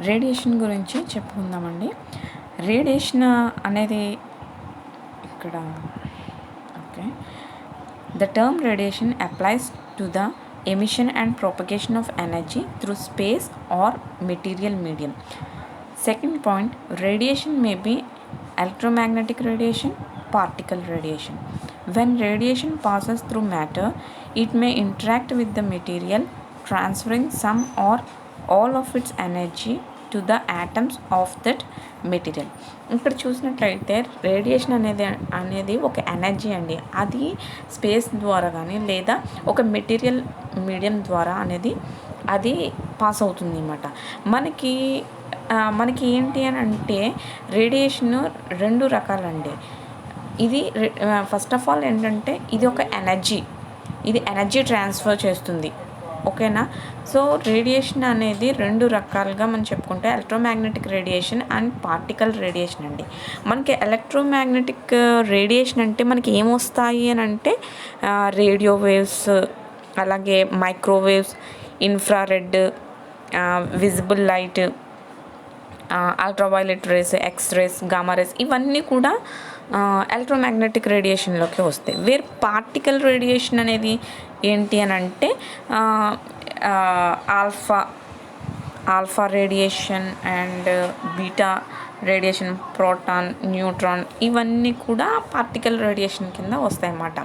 Radiation గురించి చెప్పుకుందామండి. Radiation అనేది ఇక్కడ okay. The term radiation applies to the emission and propagation of energy through space or material medium. Second point, radiation may be electromagnetic radiation, particle radiation. When radiation passes through matter, it may interact with the material, transferring some or all of its energy to the atoms of that material. ఇక్కడ చూసినట్లయితే radiation అనేది ఒక energy అండి. అది space ద్వారా కానీ లేదా ఒక మెటీరియల్ మీడియం ద్వారా అది పాస్ అవుతుంది అన్నమాట. మనకి ఏంటి అని అంటే రేడియేషన్ 2 రకాలండి. ఇది ఫస్ట్ ఆఫ్ ఆల్ ఏంటంటే ఇది ఒక ఎనర్జీ ట్రాన్స్ఫర్ చేస్తుంది. ఓకేనా. సో రేడియేషన్ అనేది 2 రకాలుగా మనం చెప్పుకుంటే electromagnetic radiation and particle radiation అండి. మనకి ఎలక్ట్రోమాగ్నెటిక్ రేడియేషన్ అంటే మనకి ఏమొస్తాయి అని అంటే రేడియో వేవ్స్, అలాగే microwaves, infrared, visible light, ultraviolet rays, X rays, gamma rays ఇవన్నీ కూడా ఎలక్ట్రోమాగ్నెటిక్ రేడియేషన్లోకి వస్తాయి. వేరే పార్టికల్ రేడియేషన్ అనేది ఏంటి అని అంటే alpha radiation and beta radiation, proton, neutron ఇవన్నీ కూడా పార్టికల్ రేడియేషన్ కింద వస్తాయన్నమాట.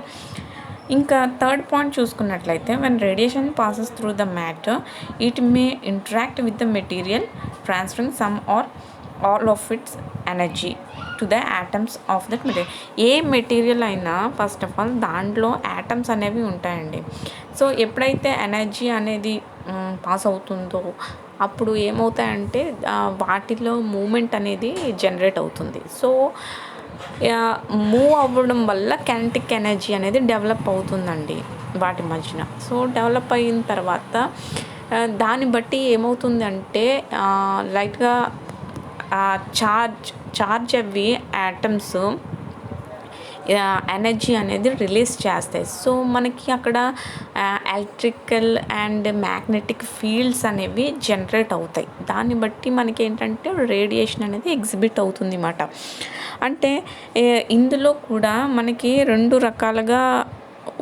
ఇంకా థర్డ్ పాయింట్ చూసుకున్నట్లయితే when radiation passes through the matter it may interact with the material transferring some or all of its energy to the atoms of that material. ఏ material అయినా first of all దాంట్లో atoms అనేవి ఉంటాయండి. So ఎప్పుడైతే energy అనేది pass అవుతుందో అప్పుడు ఏమవుతాయంటే వాటిలో మూమెంట్ అనేది జనరేట్ అవుతుంది. సో మూవ్ అవ్వడం వల్ల కైనెటిక్ ఎనర్జీ అనేది డెవలప్ అవుతుందండి వాటి మధ్యన. సో డెవలప్ అయిన తర్వాత దాన్ని బట్టి ఏమవుతుంది అంటే లైట్గా చార్జ్ అవి యాటమ్స్ ఎనర్జీ అనేది రిలీజ్ చేస్తాయి. సో మనకి అక్కడ ఎలక్ట్రికల్ అండ్ మ్యాగ్నెటిక్ ఫీల్డ్స్ అనేవి జనరేట్ అవుతాయి. దాన్ని బట్టి మనకి ఏంటంటే రేడియేషన్ అనేది ఎగ్జిబిట్ అవుతుంది అన్నమాట. అంటే ఇందులో కూడా మనకి 2 రకాలుగా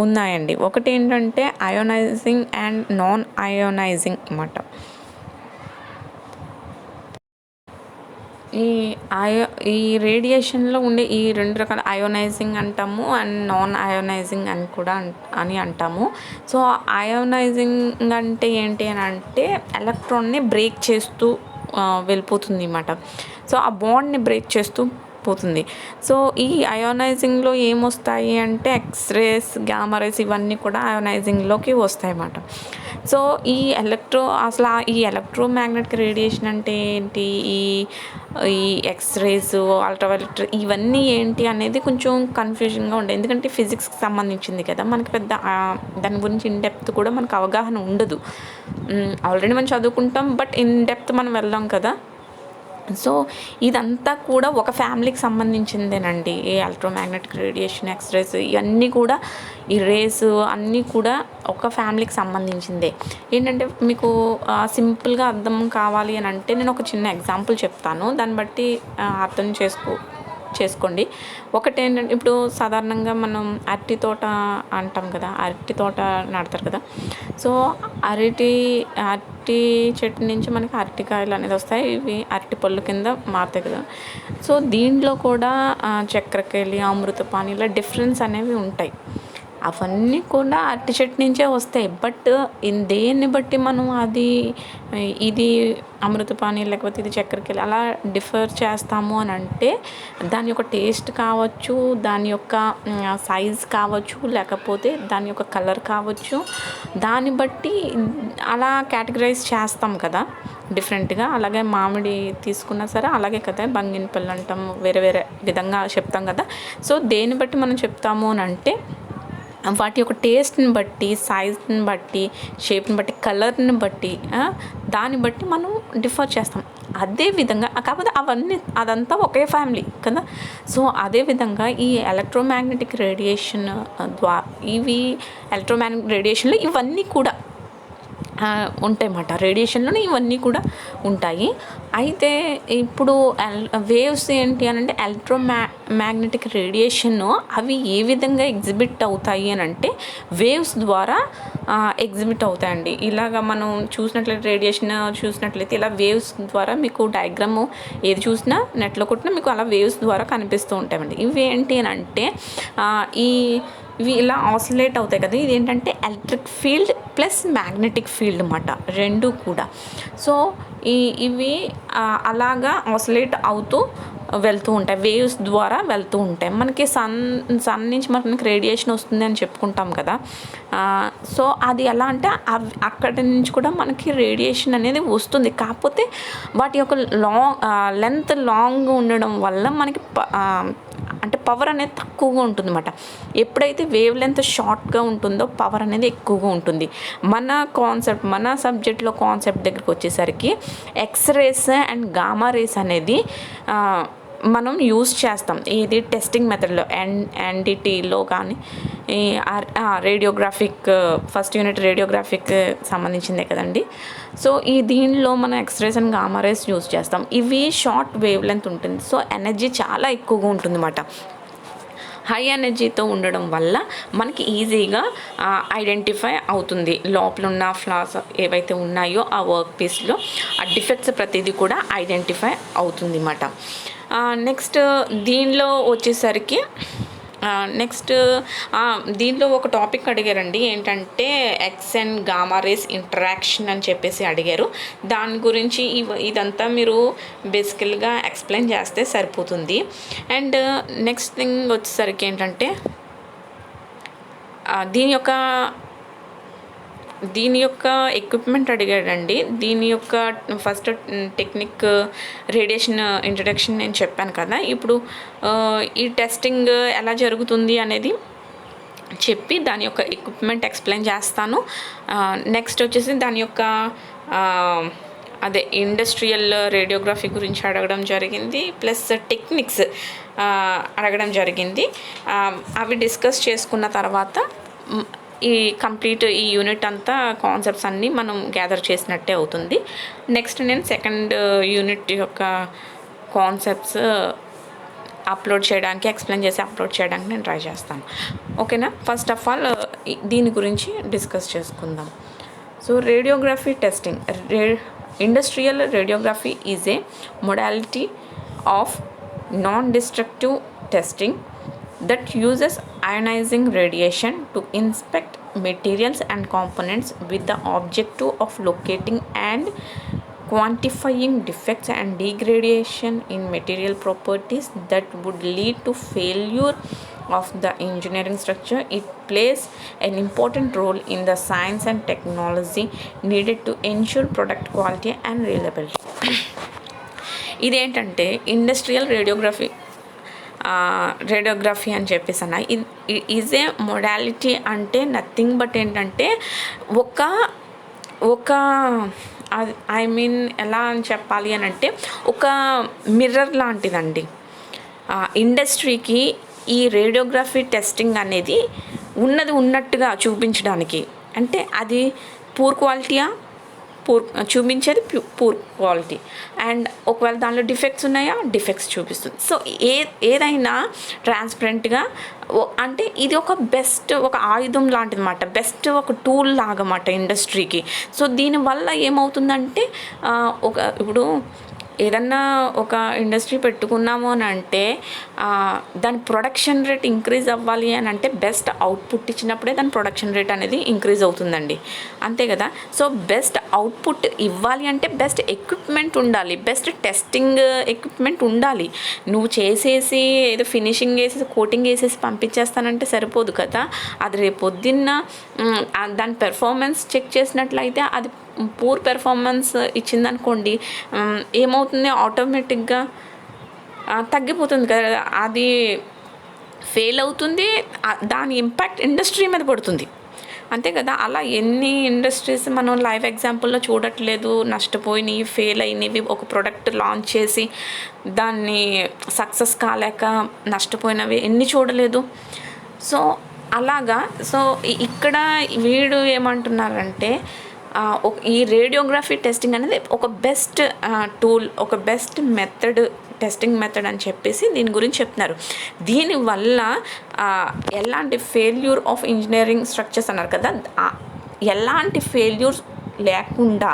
ఉన్నాయండి. ఒకటి ఏంటంటే అయోనైజింగ్ అండ్ నాన్ అయోనైజింగ్ అన్నమాట. ఈ రేడియేషన్లో ఉండే ఈ 2 రకాల అయోనైజింగ్ అంటాము అండ్ నాన్ అయోనైజింగ్ అని కూడా అంటాము. సో అయోనైజింగ్ అంటే ఏంటి అని అంటే ఎలక్ట్రాన్ని బ్రేక్ చేస్తూ వెళ్ళిపోతుంది అన్నమాట. సో ఆ బాండ్ని బ్రేక్ చేస్తూ పోతుంది. సో ఈ అయోనైజింగ్లో ఏమొస్తాయి అంటే ఎక్స్రేస్, గామా రేస్ ఇవన్నీ కూడా అయోనైజింగ్లోకి వస్తాయి అన్నమాట. సో ఈ ఎలక్ట్రోమాగ్నెటిక్ రేడియేషన్ అంటే ఏంటి, ఈ ఎక్స్రేస్, అల్ట్రావైలెట్ ఇవన్నీ ఏంటి అనేది కొంచెం కన్ఫ్యూజన్గా ఉండే. ఎందుకంటే ఫిజిక్స్కి సంబంధించింది కదా, మనకి పెద్ద దాని గురించి ఇన్ డెప్త్ కూడా మనకు అవగాహన ఉండదు. ఆల్రెడీ మనం చదువుకుంటాం బట్ ఇన్ డెప్త్ మనం వెళ్ళాం కదా. సో ఇదంతా కూడా ఒక ఫ్యామిలీకి సంబంధించిందేనండి. ఈ ఎలక్ట్రోమాగ్నెటిక్ రేడియేషన్, ఎక్స్రేస్ ఇవన్నీ కూడా ఈ రేస్ అన్నీ కూడా ఒక ఫ్యామిలీకి సంబంధించిందే. ఏంటంటే మీకు సింపుల్గా అర్థం కావాలి అని అంటే నేను ఒక చిన్న ఎగ్జాంపుల్ చెప్తాను, దాన్ని బట్టి అర్థం చేసుకోండి. ఒకటి ఏంటంటే ఇప్పుడు సాధారణంగా మనం అరటి తోట అంటాం కదా, అరటి తోట నాటుతారు కదా. సో అరటి చెట్టు నుంచి మనకి అరటికాయలు అనేది వస్తాయి. ఇవి అరటి పళ్ళు కింద మారుతాయి కదా. సో దీంట్లో కూడా చక్కెరకేళి, అమృతపాణి ఇలా డిఫరెన్స్ అనేవి ఉంటాయి. అవన్నీ కూడా అరటి చెట్టు నుంచే వస్తాయి. బట్ దేన్ని బట్టి మనం ఇది అమృతపాణి లేకపోతే ఇది చక్కెరకేళి అలా డిఫర్ చేస్తాము అని అంటే దాని యొక్క టేస్ట్ కావచ్చు, దాని యొక్క సైజ్ కావచ్చు, లేకపోతే దాని యొక్క కలర్ కావచ్చు, దాన్ని బట్టి అలా కేటగరైజ్ చేస్తాం కదా డిఫరెంట్గా. అలాగే మామిడి తీసుకున్నా సరే అలాగే కదా, బంగినపల్లి అంటాం, వేరే వేరే విధంగా చెప్తాం కదా. సో దేన్ని బట్టి మనం చెప్తాము అని అంటే వాటి యొక్క టేస్ట్ని బట్టి, సైజ్ని బట్టి, షేప్ని బట్టి, కలర్ని బట్టి, దాన్ని బట్టి మనం డిఫర్ చేస్తాం. అదేవిధంగా కాకపోతే అదంతా ఒకే ఫ్యామిలీ కదా. సో అదేవిధంగా ఈ ఎలక్ట్రోమాగ్నెటిక్ రేడియేషన్ ఎలక్ట్రోమాగ్నెటిక్ రేడియేషన్లో ఇవన్నీ కూడా ఉంటాయన్నమాట. రేడియేషన్‌లోనే ఇవన్నీ కూడా ఉంటాయి. అయితే ఇప్పుడు వేవ్స్ ఏంటి అనంటే మ్యాగ్నెటిక్ రేడియేషను అవి ఏ విధంగా ఎగ్జిబిట్ అవుతాయి అనంటే వేవ్స్ ద్వారా ఎగ్జిబిట్ అవుతాయండి. ఇలాగ మనం చూసినట్లయితే రేడియేషన్ చూసినట్లయితే ఇలా వేవ్స్ ద్వారా మీకు డయాగ్రాము ఏది చూసినా నెట్‌లో కొట్టినా మీకు అలా వేవ్స్ ద్వారా కనిపిస్తూ ఉంటాయండి. ఇవి ఏంటి అనంటే ఇవి ఇలా ఆసిలేట్ అవుతాయి కదా, ఇదేంటంటే electric field plus magnetic field అన్నమాట, రెండు కూడా. సో ఇవి అలాగా ఆసిలేట్ అవుతూ వెళ్తూ ఉంటాయి, వేవ్స్ ద్వారా వెళ్తూ ఉంటాయి. మనకి సన్ నుంచి మనకి రేడియేషన్ వస్తుంది అని చెప్పుకుంటాం కదా. సో అది ఎలా అంటే అక్కడి నుంచి కూడా మనకి రేడియేషన్ అనేది వస్తుంది. కాకపోతే వాటి యొక్క లెంత్ లాంగ్ ఉండడం వల్ల మనకి అంటే పవర్ అనేది తక్కువగా ఉంటుందన్నమాట. ఎప్పుడైతే వేవ్ లెంత్ షార్ట్గా ఉంటుందో పవర్ అనేది ఎక్కువగా ఉంటుంది. మన సబ్జెక్ట్లో కాన్సెప్ట్ దగ్గరికి వచ్చేసరికి ఎక్స్రేస్ అండ్ గామా రేస్ అనేది మనం యూజ్ చేస్తాం. ఇది టెస్టింగ్ మెథడ్లో ఎన్డిటీలో కానీ రేడియోగ్రాఫిక్ ఫస్ట్ యూనిట్ రేడియోగ్రాఫిక్ సంబంధించిందే కదండి. సో దీనిలో మనం X rays and gamma rays use చేస్తాం. ఇవి షార్ట్ వేవ్ లెంత్ ఉంటుంది. సో ఎనర్జీ చాలా ఎక్కువగా ఉంటుందన్నమాట. హై ఎనర్జీతో ఉండడం వల్ల మనకి ఈజీగా ఐడెంటిఫై అవుతుంది. లోపల ఉన్న ఫ్లాస్ ఏవైతే ఉన్నాయో ఆ వర్క్ పీస్లో ఆ డిఫెక్ట్స్ ప్రతిదీ కూడా ఐడెంటిఫై అవుతుంది అన్నమాట. నెక్స్ట్ దీనిలో వచ్చేసరికి దీంట్లో ఒక టాపిక్ అడిగారండి, ఏంటంటే X and gamma race interaction అని చెప్పేసి అడిగారు. దాని గురించి ఇదంతా మీరు బేసికల్గా ఎక్స్ప్లెయిన్ చేస్తే సరిపోతుంది. అండ్ నెక్స్ట్ థింగ్ వచ్చేసరికి ఏంటంటే దీని యొక్క ఎక్విప్మెంట్ అడిగాడండి. దీని యొక్క ఫస్ట్ టెక్నిక్ రేడియేషన్ ఇంట్రడక్షన్ నేను చెప్పాను కదా. ఇప్పుడు ఈ టెస్టింగ్ ఎలా జరుగుతుంది అనేది చెప్పి దాని యొక్క ఎక్విప్మెంట్ ఎక్స్ప్లెయిన్ చేస్తాను. నెక్స్ట్ వచ్చేసి దాని యొక్క ఇండస్ట్రియల్ రేడియోగ్రఫీ గురించి అడగడం జరిగింది, ప్లస్ టెక్నిక్స్ అడగడం జరిగింది. అవి డిస్కస్ చేసుకున్న తర్వాత ఈ కంప్లీట్ ఈ యూనిట్ అంతా కాన్సెప్ట్స్ అన్నీ మనం గ్యాదర్ చేసినట్టే అవుతుంది. నెక్స్ట్ నేను సెకండ్ యూనిట్ యొక్క కాన్సెప్ట్స్ ఎక్స్ప్లెయిన్ చేసి అప్లోడ్ చేయడానికి నేను ట్రై చేస్తాను. ఓకేనా? ఫస్ట్ ఆఫ్ ఆల్ దీని గురించి డిస్కస్ చేసుకుందాం. So radiography testing. Industrial radiography is a modality of non-destructive testing that uses ionizing radiation to inspect materials and components with the objective of locating and quantifying defects and degradation in material properties that would lead to failure of the engineering structure. It plays an important role in the science and technology needed to ensure product quality and reliability. ఇదేంటంటే industrial radiography అని చెప్పేసి అన్న, is a modality అంటే nothing but ఏంటంటే ఒక I mean ఎలా అని చెప్పాలి అని అంటే ఒక మిర్రర్ లాంటిదండి ఇండస్ట్రీకి. ఈ రేడియోగ్రఫీ టెస్టింగ్ అనేది ఉన్నట్టుగా చూపించడానికి, అంటే అది పూర్ క్వాలిటీయా చూపించేది పూర్ క్వాలిటీ, అండ్ ఒకవేళ దానిలో డిఫెక్ట్స్ ఉన్నాయా డిఫెక్ట్స్ చూపిస్తుంది. సో ఏదైనా ట్రాన్స్పరెంట్గా, అంటే ఇది ఒక ఆయుధం లాంటిది అన్నమాట, బెస్ట్ ఒక టూల్ లాగా అన్నమాట ఇండస్ట్రీకి. సో దీనివల్ల ఏమవుతుందంటే ఇప్పుడు ఏదన్నా ఒక ఇండస్ట్రీ పెట్టుకున్నాము అని అంటే దాని ప్రొడక్షన్ రేట్ ఇంక్రీజ్ అవ్వాలి అని అంటే బెస్ట్ అవుట్పుట్ ఇచ్చినప్పుడే దాని ప్రొడక్షన్ రేట్ అనేది ఇంక్రీజ్ అవుతుందండి, అంతే కదా. సో బెస్ట్ అవుట్పుట్ ఇవ్వాలి అంటే బెస్ట్ ఎక్విప్మెంట్ ఉండాలి, బెస్ట్ టెస్టింగ్ ఎక్విప్మెంట్ ఉండాలి. నువ్వు చేసేసి ఏదో ఫినిషింగ్ వేసేసి కోటింగ్ వేసేసి పంపించేస్తానంటే సరిపోదు కదా. అది రేపు పొద్దున్న దాని పెర్ఫార్మెన్స్ చెక్ చేసినట్లయితే అది పూర్ పెర్ఫార్మెన్స్ ఇచ్చిందనుకోండి, ఏమవుతుంది, ఆటోమేటిక్గా తగ్గిపోతుంది కదా, అది ఫెయిల్ అవుతుంది, దాని ఇంపాక్ట్ ఇండస్ట్రీ మీద పడుతుంది, అంతే కదా. అలా ఎన్ని ఇండస్ట్రీస్ మనం లైవ్ ఎగ్జాంపుల్లో చూడట్లేదు, నష్టపోయినవి, ఫెయిల్ అయినవి, ఒక ప్రోడక్ట్ లాంచ్ చేసి దాన్ని సక్సెస్ కాలేక నష్టపోయినవి ఎన్ని చూడలేదు. సో అలాగా. సో ఇక్కడ వీడు ఏమంటున్నారంటే ఈ రేడియోగ్రఫీ టెస్టింగ్ అనేది ఒక బెస్ట్ టూల్, ఒక బెస్ట్ మెథడ్, టెస్టింగ్ మెథడ్ అని చెప్పేసి దీని గురించి చెప్తున్నారు. దీనివల్ల ఎలాంటి ఫెయిల్యూర్ ఆఫ్ ఇంజనీరింగ్ స్ట్రక్చర్స్ అన్నారు కదా, ఎలాంటి ఫెయిల్యూర్స్ లేకుండా,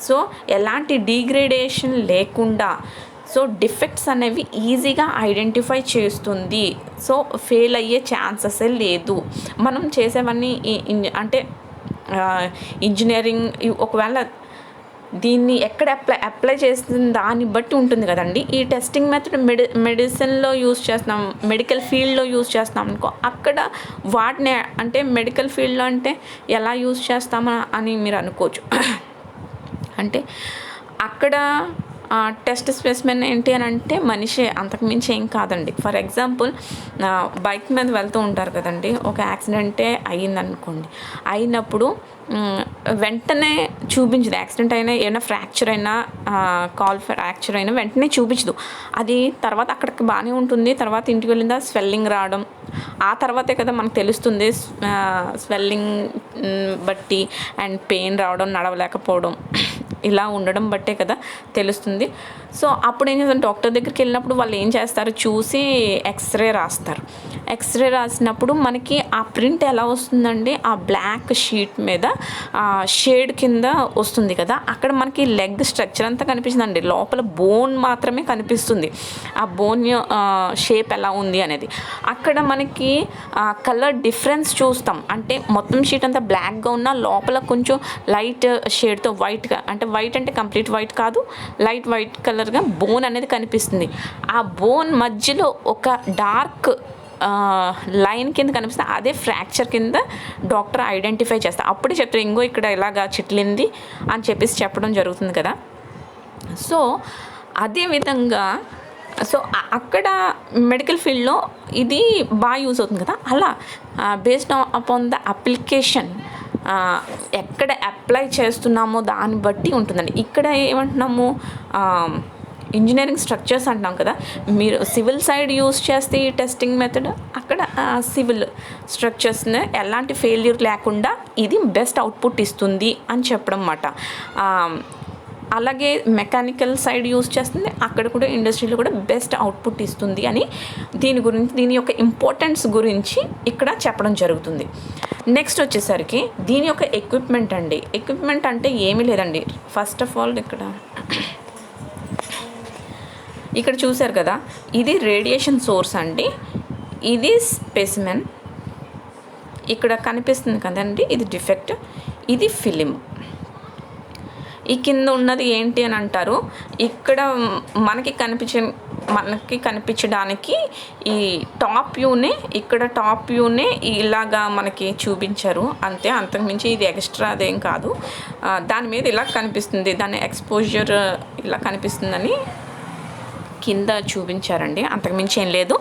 సో ఎలాంటి డిగ్రేడేషన్ లేకుండా, సో డిఫెక్ట్స్ అనేవి ఈజీగా ఐడెంటిఫై చేస్తుంది. సో ఫెయిల్ అయ్యే ఛాన్సెసే లేదు. మనం చేసేవన్నీ అంటే ఇంజనీరింగ్ ఒకవేళ దీన్ని ఎక్కడ అప్లై చేస్తుంది దాన్ని బట్టి ఉంటుంది కదండి. ఈ టెస్టింగ్ మెథడ్ మెడిసిన్లో యూస్ చేస్తున్నాం, మెడికల్ ఫీల్డ్లో యూస్ చేస్తున్నాం అనుకో, అక్కడ వాటిని అంటే మెడికల్ ఫీల్డ్లో అంటే ఎలా యూస్ చేస్తామా అని మీరు అనుకోవచ్చు. అంటే అక్కడ టెస్ట్ స్పెసిమెన్ ఏంటి అని అంటే మనిషి, అంతకుమించి ఏం కాదండి. ఫర్ ఎగ్జాంపుల్ బైక్ మీద వెళ్తూ ఉంటారు కదండి, ఒక యాక్సిడెంటే అయ్యిందనుకోండి, అయినప్పుడు వెంటనే చూపించదు. యాక్సిడెంట్ అయినా, ఏమైనా ఫ్రాక్చర్ అయినా, కాల్ ఫ్రాక్చర్ అయినా వెంటనే చూపించదు. అది తర్వాత అక్కడికి బాగానే ఉంటుంది, తర్వాత ఇంటికి వెళ్ళిందా స్వెల్లింగ్ రావడం, ఆ తర్వాతే కదా మనకు తెలుస్తుంది. స్వెల్లింగ్ బట్టి అండ్ పెయిన్ రావడం, నడవలేకపోవడం, ఇలా ఉండడం బట్టే కదా తెలుస్తుంది. సో అప్పుడు ఏం చేస్తారు, డాక్టర్ దగ్గరికి వెళ్ళినప్పుడు వాళ్ళు ఏం చేస్తారు, చూసి ఎక్స్రే రాస్తారు. ఎక్స్రే రాసినప్పుడు మనకి ఆ ప్రింట్ ఎలా వస్తుందండి, ఆ బ్లాక్ షీట్ మీద షేడ్ కింద వస్తుంది కదా, అక్కడ మనకి లెగ్ స్ట్రక్చర్ అంతా కనిపిస్తుందండి, లోపల బోన్ మాత్రమే కనిపిస్తుంది. ఆ బోన్ షేప్ ఎలా ఉంది అనేది. అక్కడ మనకి కలర్ డిఫరెన్స్ చూస్తాం. అంటే మొత్తం షీట్ అంతా బ్లాక్గా ఉన్న లోపల కొంచెం లైట్ షేడ్తో వైట్గా, అంటే వైట్ అంటే కంప్లీట్ వైట్ కాదు, లైట్ వైట్ కలర్గా బోన్ అనేది కనిపిస్తుంది. ఆ బోన్ మధ్యలో ఒక డార్క్ లైన్ కింద కనిపిస్తుంది, అదే ఫ్రాక్చర్ కింద డాక్టర్ ఐడెంటిఫై చేస్తారు. అప్పుడే చెప్తారు, ఇంకో ఇక్కడ ఇలాగా చిట్లింది అని చెప్పేసి చెప్పడం జరుగుతుంది కదా. సో అదేవిధంగా సో అక్కడ మెడికల్ ఫీల్డ్లో ఇది బాగా యూజ్ అవుతుంది కదా. అలా బేస్డ్ అపాన్ ద అప్లికేషన్, ఎక్కడ అప్లై చేస్తున్నామో దాన్ని బట్టి ఉంటుందండి. ఇక్కడ ఏమంటున్నాము, ఇంజనీరింగ్ స్ట్రక్చర్స్ అంటున్నాం కదా, మీరు సివిల్ సైడ్ యూస్ చేస్తే ఈ టెస్టింగ్ మెథడ్, అక్కడ సివిల్ స్ట్రక్చర్స్ని ఎలాంటి ఫెయిల్యూర్ లేకుండా ఇది బెస్ట్ అవుట్పుట్ ఇస్తుంది అని చెప్పడం అన్నమాట. అలాగే మెకానికల్ సైడ్ యూస్ చేస్తుంది, అక్కడ కూడా ఇండస్ట్రీలో కూడా బెస్ట్ అవుట్పుట్ ఇస్తుంది అని దీని గురించి, దీని యొక్క ఇంపార్టెన్స్ గురించి ఇక్కడ చెప్పడం జరుగుతుంది. నెక్స్ట్ వచ్చేసరికి దీని యొక్క ఎక్విప్మెంట్ అండి. ఎక్విప్మెంట్ అంటే ఏమీ లేదండి. ఫస్ట్ ఆఫ్ ఆల్ ఇక్కడ చూసారు కదా, ఇది రేడియేషన్ సోర్స్ అండి, ఇది స్పెసిమెన్, ఇక్కడ కనిపిస్తుంది కదండి ఇది డిఫెక్ట్, ఇది ఫిలిం. ఈ కింద ఉన్నది ఏంటి అని అంటారు, ఇక్కడ మనకి కనిపించడానికి ఈ టాప్ వ్యూనే, ఇక్కడ టాప్ వ్యూనే ఇలాగా మనకి చూపించారు అంతే, అంతకుమించి ఇది ఎక్స్ట్రా అదేం కాదు. దాని మీద ఇలా కనిపిస్తుంది, దాని ఎక్స్పోజర్ ఇలా కనిపిస్తుందని కింద చూపించారండి, అంతకుమించి ఏం లేదు.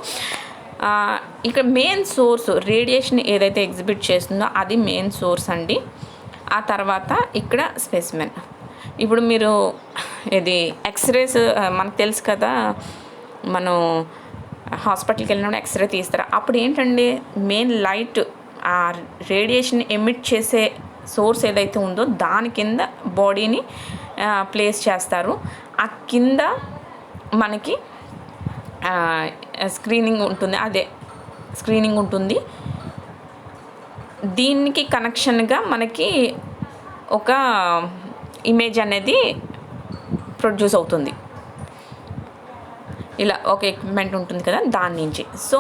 ఇక్కడ మెయిన్ సోర్స్ రేడియేషన్ ఏదైతే ఎగ్జిబిట్ చేస్తుందో అది మెయిన్ సోర్స్ అండి. ఆ తర్వాత ఇక్కడ స్పెసిమెన్. ఇప్పుడు మీరు ఇది ఎక్స్రేస్ మనకు తెలుసు కదా, మనం హాస్పిటల్కి వెళ్ళినప్పుడు ఎక్స్రే తీస్తారు. అప్పుడు ఏంటండి, మెయిన్ లైట్ ఆ రేడియేషన్ ఎమిట్ చేసే సోర్స్ ఏదైతే ఉందో దాని కింద బాడీని ప్లేస్ చేస్తారు. ఆ కింద మనకి స్క్రీనింగ్ ఉంటుంది, అదే స్క్రీనింగ్ ఉంటుంది. దీనికి కనెక్షన్గా మనకి ఒక ఇమేజ్ అనేది ప్రొడ్యూస్ అవుతుంది. ఇలా ఒక ఎక్విప్మెంట్ ఉంటుంది కదా దాని నుంచి. సో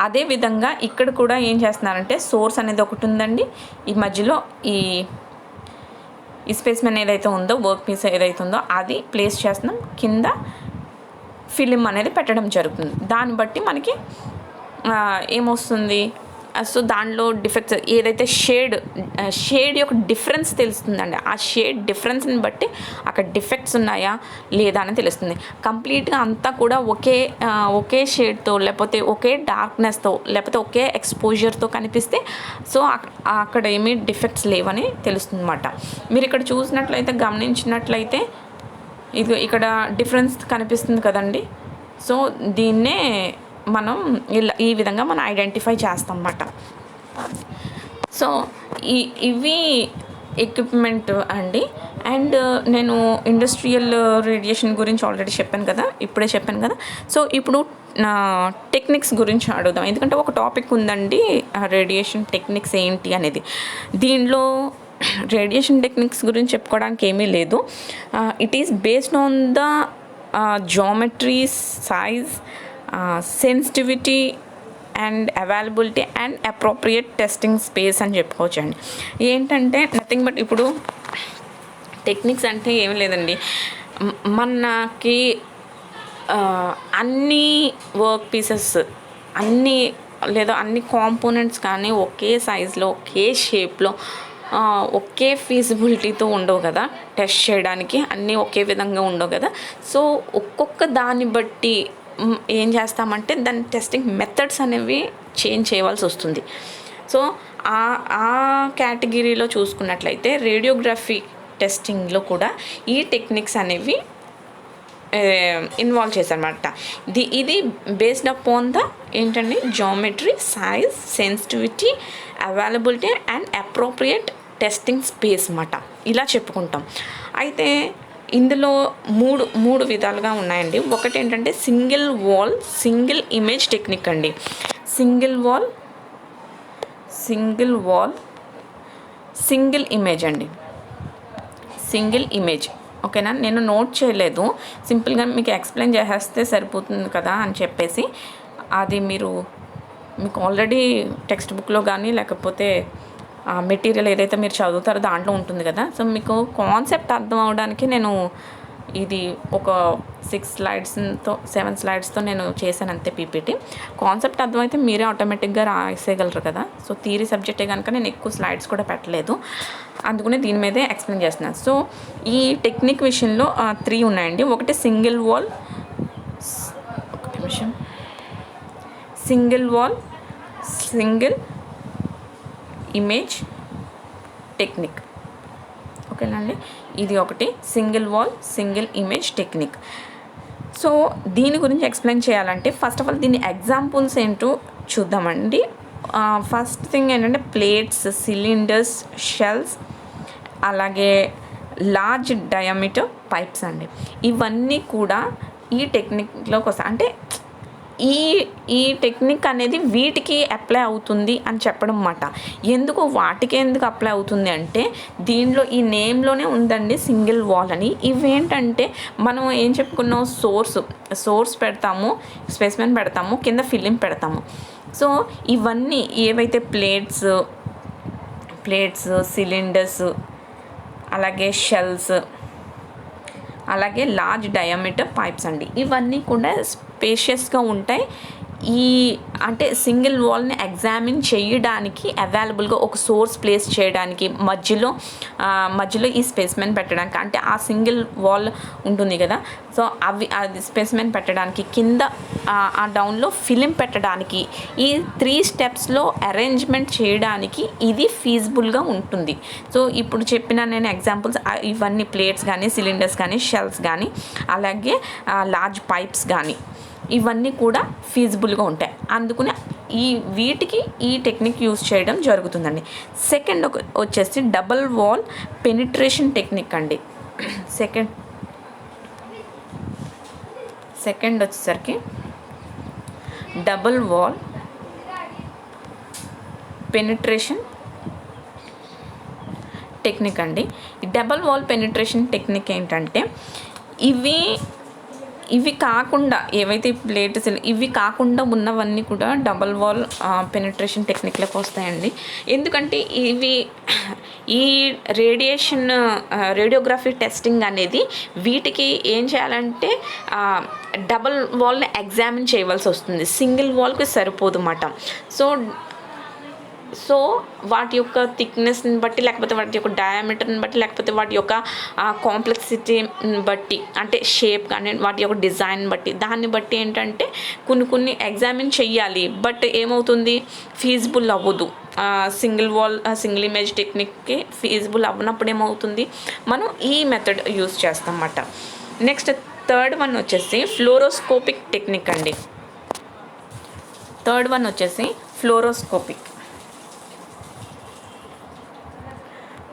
అదేవిధంగా ఇక్కడ కూడా ఏం చేస్తున్నారంటే, సోర్స్ అనేది ఒకటి ఉందండి, ఈ మధ్యలో ఈ స్పెసిమెన్ ఏదైతే ఉందో, వర్క్ పీస్ ఏదైతే ఉందో అది ప్లేస్ చేస్తున్నాం, కింద ఫిలిం అనేది పెట్టడం జరుగుతుంది. దాన్ని బట్టి మనకి ఏమొస్తుంది, సో దానిలో డిఫెక్ట్స్ ఏదైతే షేడ్ యొక్క డిఫరెన్స్ తెలుస్తుందండి. ఆ షేడ్ డిఫరెన్స్ని బట్టి అక్కడ డిఫెక్ట్స్ ఉన్నాయా లేదా అని తెలుస్తుంది. కంప్లీట్గా అంతా కూడా ఒకే షేడ్తో, లేకపోతే ఒకే డార్క్నెస్తో, లేకపోతే ఒకే ఎక్స్పోజర్తో కనిపిస్తే సో అక్కడ ఏమీ డిఫెక్ట్స్ లేవని తెలుస్తుంది అన్నమాట. మీరు ఇక్కడ చూసినట్లయితే, గమనించినట్లయితే ఇది ఇక్కడ డిఫరెన్స్ కనిపిస్తుంది కదండి. సో దీన్నే మనం ఈ విధంగా మనం ఐడెంటిఫై చేస్తాం అన్నమాట. సో ఇవి ఎక్విప్మెంట్ అండి. అండ్ నేను ఇండస్ట్రియల్ రేడియేషన్ గురించి ఆల్రెడీ చెప్పాను కదా, ఇప్పుడే చెప్పాను కదా. సో ఇప్పుడు నా టెక్నిక్స్ గురించి అడుగుదాం, ఎందుకంటే ఒక టాపిక్ ఉందండి రేడియేషన్ టెక్నిక్స్ ఏంటి అనేది. దీనిలో రేడియేషన్ టెక్నిక్స్ గురించి చెప్పుకోవడానికి ఏమీ లేదు. It is based on the geometry, size, sensitivity and availability and appropriate testing space అని చెప్పుకోవచ్చండి. ఏంటంటే నథింగ్ బట్ ఇప్పుడు టెక్నిక్స్ అంటే ఏం లేదండి, మనకి అన్ని వర్క్ పీసెస్ అన్నీ లేదా అన్ని కాంపోనెంట్స్ కానీ ఒకే సైజులో, ఒకే షేప్లో, ఒకే ఫీజిబిలిటీతో ఉండవు కదా టెస్ట్ చేయడానికి, అన్నీ ఒకే విధంగా ఉండవు కదా. సో ఒక్కొక్క దాన్ని బట్టి ఏం చేస్తామంటే దాని టెస్టింగ్ మెథడ్స్ అనేవి చేంజ్ చేయవలసి వస్తుంది. సో ఆ కేటగిరీలో చూసుకున్నట్లయితే రేడియోగ్రఫీ టెస్టింగ్లో కూడా ఈ టెక్నిక్స్ అనేవి ఇన్వాల్వ్ చేశారన్నమాట. ఇది బేస్డ్ అపాన్ ద ఏంటండి geometry, size, sensitivity, availability and appropriate testing space అన్నమాట. ఇలా చెప్పుకుంటాం. అయితే ఇందులో మూడు విధాలుగా ఉన్నాయండి. ఒకటి ఏంటంటే single wall single image technique అండి. సింగిల్ వాల్ సింగిల్ ఇమేజ్ అండి. సింగిల్ ఇమేజ్ ఓకేనా, నేను నోట్ చేయలేదు, సింపుల్గా మీకు ఎక్స్ప్లెయిన్ చేసేస్తే సరిపోతుంది కదా అని చెప్పేసి. అది మీకు ఆల్రెడీ టెక్స్ట్ బుక్లో కానీ లేకపోతే మెటీరియల్ ఏదైతే మీరు చదువుతారో దాంట్లో ఉంటుంది కదా. సో మీకు కాన్సెప్ట్ అర్థం అవడానికి నేను ఇది ఒక 7 స్లైడ్స్తో నేను చేశాను అంతే పీపీటీ. కాన్సెప్ట్ అర్థమైతే మీరే ఆటోమేటిక్గా రాసేయగలరు కదా. సో థియరీ సబ్జెక్టే కనుక నేను ఎక్కువ స్లైడ్స్ కూడా పెట్టలేదు, అందుకనే దీని మీదే ఎక్స్ప్లెయిన్ చేస్తున్నాను. సో ఈ టెక్నిక్ విషయంలో 3 ఉన్నాయండి. ఒకటి single wall single image technique, ఓకేనండి. ఇది ఒకటి single wall single image technique. So దీని గురించి ఎక్స్ప్లెయిన్ చేయాలంటే ఫస్ట్ ఆఫ్ ఆల్ దీని ఎగ్జాంపుల్స్ ఏంటో చూద్దామండి. ఫస్ట్ థింగ్ ఏంటంటే ప్లేట్స్, సిలిండర్స్, షెల్స్, అలాగే లార్జ్ డయామీటర్ పైప్స్ అండి. ఇవన్నీ కూడా ఈ టెక్నిక్లోకి వస్తాయి. అంటే ఈ టెక్నిక్ అనేది వీటికి అప్లై అవుతుంది అని చెప్పడం అన్నమాట. వాటికి ఎందుకు అప్లై అవుతుంది అంటే దీనిలో ఈ నేమ్లోనే ఉందండి సింగిల్ వాల్ అని. ఇవేంటంటే మనం ఏం చెప్పుకున్నాం, సోర్స్ పెడతాము, స్పెసిమెన్ పెడతాము, కింద ఫిల్లింగ్ పెడతాము. సో ఇవన్నీ ఏవైతే ప్లేట్స్, సిలిండర్స్, అలాగే షెల్స్, అలాగే లార్జ్ డయామీటర్ పైప్స్ అండి, ఇవన్నీ కూడా స్పేషియస్గా ఉంటాయి. అంటే సింగిల్ వాల్ని ఎగ్జామిన్ చేయడానికి అవైలబుల్గా ఒక సోర్స్ ప్లేస్ చేయడానికి, మధ్యలో ఈ స్పెసిమెన్ పెట్టడానికి, అంటే ఆ సింగిల్ వాల్ ఉంటుంది కదా. సో అది స్పెసిమెన్ పెట్టడానికి, కింద ఆ డౌన్లో ఫిలిం పెట్టడానికి, ఈ 3 స్టెప్స్లో అరేంజ్మెంట్ చేయడానికి ఇది ఫీజిబుల్గా ఉంటుంది. సో ఇప్పుడు చెప్పిన నేను ఎగ్జాంపుల్స్ ఇవన్నీ ప్లేట్స్ కానీ, సిలిండర్స్ కానీ, షెల్స్ కానీ, అలాగే లార్జ్ పైప్స్ కానీ, ఇవన్నీ కూడా ఫీజిబుల్గా ఉంటాయి. అందుకని వీటికి ఈ టెక్నిక్ యూజ్ చేయడం జరుగుతుందండి. సెకండ్ వచ్చేసి డబల్ వాల్ పెనిట్రేషన్ టెక్నిక్ అండి. సెకండ్ వచ్చేసరికి డబల్ వాల్ పెనిట్రేషన్ టెక్నిక్ అండి. ఈ డబల్ వాల్ పెనిట్రేషన్ టెక్నిక్ ఏంటంటే ఇవి కాకుండా ఏవైతే ప్లేట్స్ ఇవి కాకుండా ఉన్నవన్నీ కూడా డబల్ వాల్ పెనిట్రేషన్ టెక్నిక్లోకి వస్తాయండి. ఎందుకంటే ఈ రేడియోగ్రఫీ టెస్టింగ్ అనేది వీటికి ఏం చేయాలంటే డబల్ వాల్ని ఎగ్జామిన్ చేయవలసి వస్తుంది, సింగిల్ వాల్కి సరిపోదు అన్నమాట. సో వాటి యొక్క థిక్నెస్ని బట్టి, లేకపోతే వాటి యొక్క డయామీటర్ని బట్టి, లేకపోతే వాటి యొక్క కాంప్లెక్సిటీని బట్టి, అంటే షేప్ కానీ వాటి యొక్క డిజైన్ బట్టి, దాన్ని బట్టి ఏంటంటే కొన్ని ఎగ్జామిన్ చెయ్యాలి. బట్ ఏమవుతుంది, ఫీజిబుల్ అవ్వదు. సింగిల్ ఇమేజ్ టెక్నిక్కి ఫీజిబుల్ అవ్వనప్పుడు ఏమవుతుంది, మనం ఈ మెథడ్ యూజ్ చేస్తాం అన్నమాట. నెక్స్ట్ థర్డ్ వన్ వచ్చేసి ఫ్లోరోస్కోపిక్ టెక్నిక్ అండి.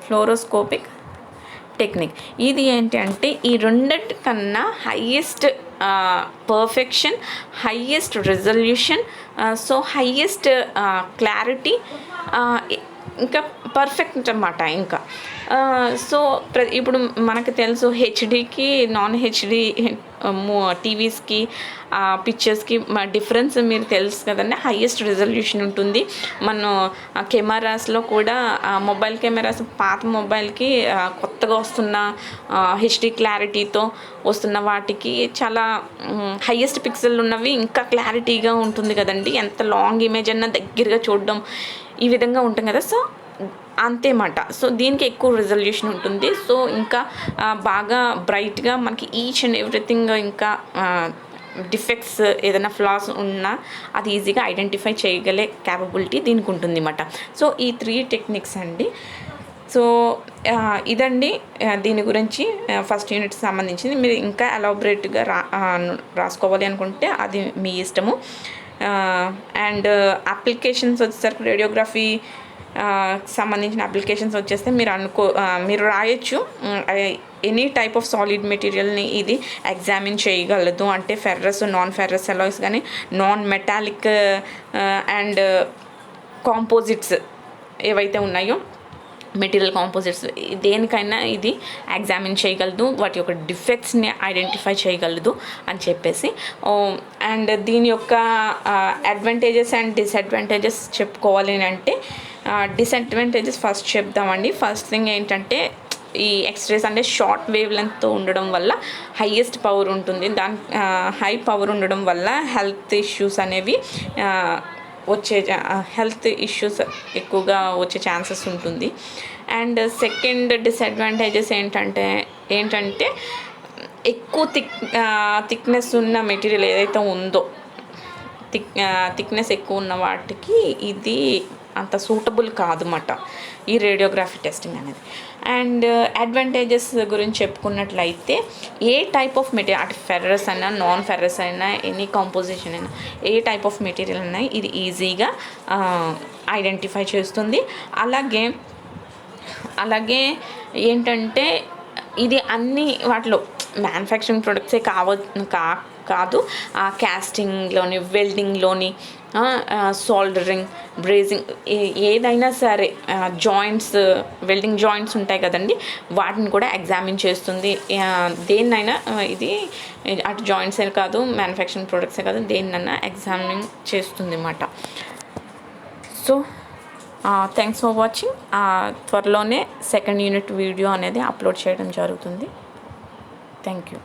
ఫ్లోరోస్కోపిక్ టెక్నిక్. ఇది ఏంటి అంటే ఈ రెండిటి కన్నా highest perfection, highest resolution, so highest clarity, ఇంకా పర్ఫెక్ట్ అన్నమాట. ఇంకా సో ఇప్పుడు మనకు తెలుసు హెచ్డికి నాన్ హెచ్డి టీవీస్కి పిక్చర్స్కి డిఫరెన్స్ మీరు తెలుసు కదండి. హైయెస్ట్ రిజల్యూషన్ ఉంటుంది. మనం కెమెరాస్లో కూడా మొబైల్ కెమెరాస్ పాత మొబైల్కి కొత్తగా వస్తున్న హెచ్డి క్లారిటీతో వస్తున్న వాటికి చాలా హైయెస్ట్ పిక్సెల్ ఉన్నవి ఇంకా క్లారిటీగా ఉంటుంది కదండి. ఎంత లాంగ్ ఇమేజ్ అన్నా దగ్గరగా చూడడం ఈ విధంగా ఉంటుంది కదా. సో అంతేమాట. సో దీనికి ఎక్కువ రిజల్యూషన్ ఉంటుంది. సో ఇంకా బాగా బ్రైట్గా మనకి ఈచ్ అండ్ ఎవ్రీథింగ్, ఇంకా డిఫెక్ట్స్ ఏదైనా ఫ్లాస్ ఉన్నా అది ఈజీగా ఐడెంటిఫై చేయగలే క్యాపబిలిటీ దీనికి ఉంటుంది అన్నమాట. సో ఈ 3 టెక్నిక్స్ అండి. సో ఇదండి దీని గురించి ఫస్ట్ యూనిట్ సంబంధించింది. మీరు ఇంకా ఎలాబొరేట్గా రాసుకోవాలి అనుకుంటే అది మీ ఇష్టము. అండ్ అప్లికేషన్స్ వచ్చేసరికి రేడియోగ్రఫీ సంబంధించిన అప్లికేషన్స్ వచ్చేస్తే మీరు రాయొచ్చు. ఎనీ టైప్ ఆఫ్ సాలిడ్ మెటీరియల్ని ఇది ఎగ్జామిన్ చేయగలదు. అంటే ఫెర్రస్, నాన్ ఫెర్రస్ అలాయ్స్ కానీ, నాన్ మెటాలిక్ అండ్ కాంపోజిట్స్ ఏవైతే ఉన్నాయో మెటీరియల్ కాంపోజిట్స్, దేనికైనా ఇది ఎగ్జామిన్ చేయగలదు. వాటి యొక్క డిఫెక్ట్స్ని ఐడెంటిఫై చేయగలదు అని చెప్పేసి. అండ్ దీని యొక్క అడ్వాంటేజెస్ అండ్ డిసడ్వాంటేజెస్ చెప్పుకోవాలి అంటే, డిసడ్వాంటేజెస్ ఫస్ట్ చెప్దామండి. ఫస్ట్ థింగ్ ఏంటంటే ఈ ఎక్స్రేస్ అంటే షార్ట్ వేవ్ లెంత్తో ఉండడం వల్ల హైయెస్ట్ పవర్ ఉంటుంది. హై పవర్ ఉండడం వల్ల హెల్త్ ఇష్యూస్ అనేవి హెల్త్ ఇష్యూస్ ఎక్కువగా వచ్చే ఛాన్సెస్ ఉంటుంది. అండ్ సెకండ్ డిసడ్వాంటేజెస్ ఏంటంటే ఎక్కువ థిక్నెస్ ఉన్న మెటీరియల్ ఏదైతే ఉందో, థిక్నెస్ ఎక్కువ ఉన్న వాటికి ఇది అంత సూటబుల్ కాదన్నమాట ఈ రేడియోగ్రఫీ టెస్టింగ్ అనేది. అండ్ అడ్వాంటేజెస్ గురించి చెప్పుకున్నట్లయితే ఏ టైప్ ఆఫ్ మెటీరియల్, అటు ఫెర్రస్ అయినా నాన్ ఫెర్రస్ అయినా ఎనీ కాంపోజిషన్ అయినా ఏ టైప్ ఆఫ్ మెటీరియల్ అయినా ఇది ఈజీగా ఐడెంటిఫై చేస్తుంది. అలాగే ఏంటంటే ఇది అన్ని వాటిలో మ్యానుఫ్యాక్చరింగ్ ప్రొడక్ట్సే కాదు, క్యాస్టింగ్లోని, వెల్డింగ్లోని, సోల్డరింగ్, బ్రేజింగ్, ఏదైనా సరే జాయింట్స్, వెల్డింగ్ జాయింట్స్ ఉంటాయి కదండి, వాటిని కూడా ఎగ్జామిన్ చేస్తుంది. దేన్నైనా ఇది అటు జాయింట్సే కాదు, మ్యానుఫ్యాక్చరింగ్ ప్రొడక్ట్సే కాదు, దేన్నైనా ఎగ్జామిన్ చేస్తుంది అన్నమాట. So thanks for watching. త్వరలోనే సెకండ్ యూనిట్ వీడియో అనేది అప్లోడ్ చేయడం జరుగుతుంది. Thank you.